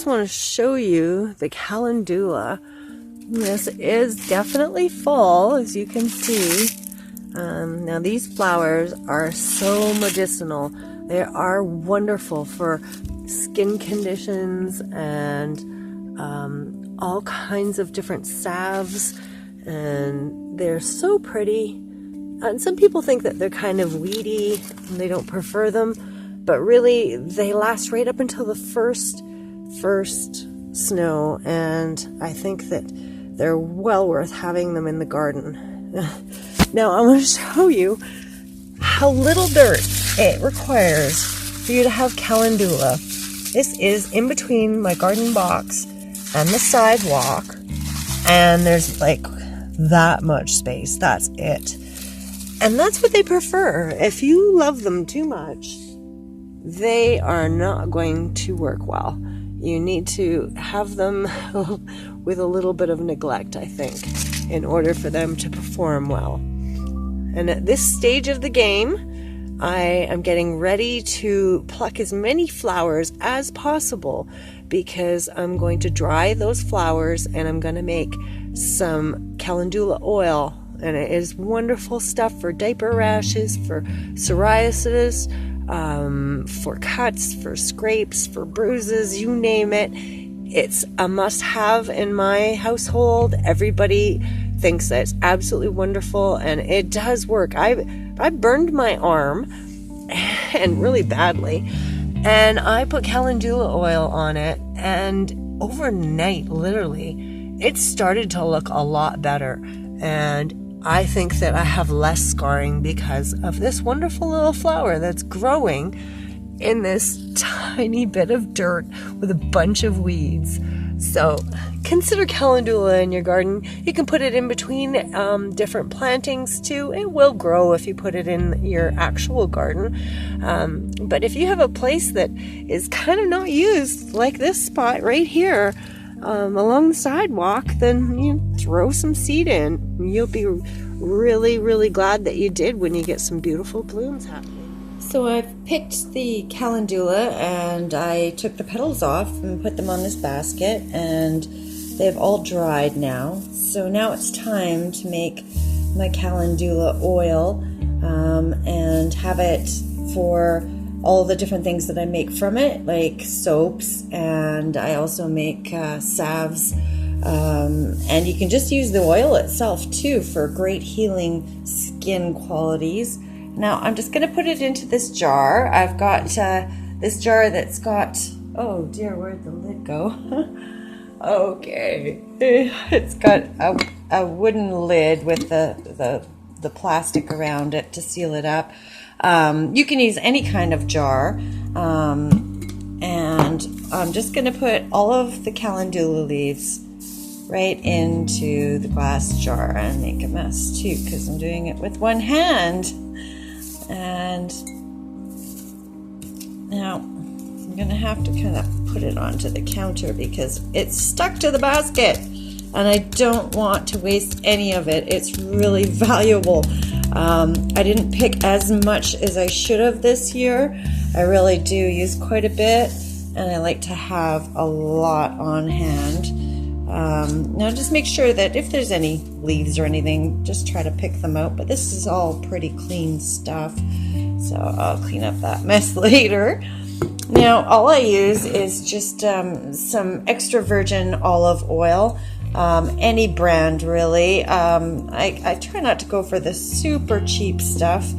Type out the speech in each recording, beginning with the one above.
just want to show you the calendula. This is definitely fall, as you can see. Now these flowers are so medicinal. They are wonderful for skin conditions and all kinds of different salves, and they're so pretty. And some people think that they're kind of weedy and they don't prefer them, but really they last right up until the first snow, and I think that they're well worth having them in the garden. Now I want to show you how little dirt it requires for you to have calendula. This is in between my garden box and the sidewalk, and there's like that much space. That's it. And that's what they prefer. If you love them too much, they are not going to work well. You need to have them with a little bit of neglect, I think, in order for them to perform well. And at this stage of the game, I am getting ready to pluck as many flowers as possible, because I'm going to dry those flowers and I'm going to make some calendula oil. And it is wonderful stuff for diaper rashes, for psoriasis, for cuts, for scrapes, for bruises, you name it. It's a must-have in my household. Everybody thinks that it's absolutely wonderful, and it does work. I burned my arm, and really badly, and I put calendula oil on it, and overnight, literally, it started to look a lot better. And I think that I have less scarring because of this wonderful little flower that's growing in this tiny bit of dirt with a bunch of weeds. So consider calendula in your garden. You can put it in between different plantings too. It will grow if you put it in your actual garden. But if you have a place that is kind of not used, like this spot right here, along the sidewalk, then you throw some seed in. You'll be really, really glad that you did when you get some beautiful blooms happening. So I've picked the calendula and I took the petals off and put them on this basket, and they've all dried now. So now it's time to make my calendula oil and have it for all the different things that I make from it, like soaps, and I also make salves, and you can just use the oil itself too for great healing skin qualities. Now I'm just going to put it into this jar. I've got this jar that's got, oh dear, where'd the lid go? Okay, it's got a wooden lid with the plastic around it to seal it up. You can use any kind of jar, and I'm just going to put all of the calendula leaves right into the glass jar and make a mess too, because I'm doing it with one hand. And now I'm going to have to kind of put it onto the counter because it's stuck to the basket, and I don't want to waste any of it. It's really valuable. I didn't pick as much as I should have this year. I really do use quite a bit, and I like to have a lot on hand. Now just make sure that if there's any leaves or anything, just try to pick them out, but this is all pretty clean stuff, so I'll clean up that mess later. Now all I use is just some extra virgin olive oil. Any brand really. I try not to go for the super cheap stuff,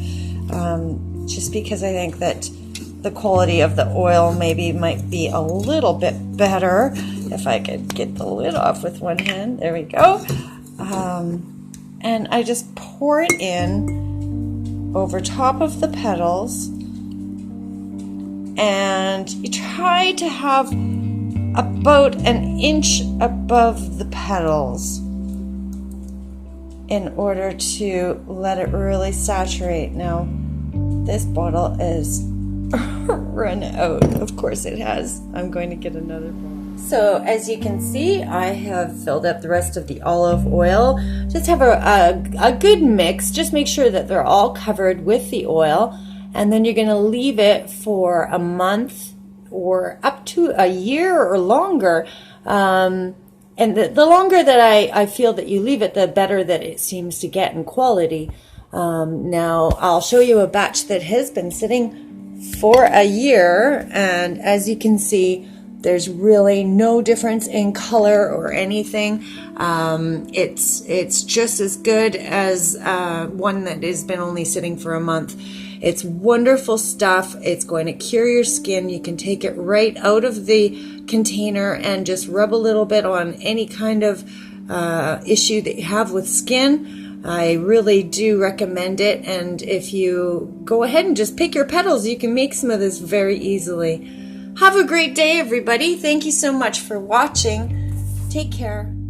just because I think that the quality of the oil might be a little bit better. If I could get the lid off with one hand, there we go. And I just pour it in over top of the petals, and you try to have about an inch above the petals in order to let it really saturate. Now, this bottle is run out. Of course it has. I'm going to get another bottle. So as you can see, I have filled up the rest of the olive oil. Just have a good mix. Just make sure that they're all covered with the oil, and then you're going to leave it for a month or up to a year or longer. And the longer that I feel that you leave it, the better that it seems to get in quality. Now I'll show you a batch that has been sitting for a year, and as you can see, there's really no difference in color or anything. It's just as good as one that has been only sitting for a month. It's wonderful stuff. It's going to cure your skin. You can take it right out of the container and just rub a little bit on any kind of issue that you have with skin. I really do recommend it. And if you go ahead and just pick your petals, you can make some of this very easily. Have a great day, everybody. Thank you so much for watching. Take care.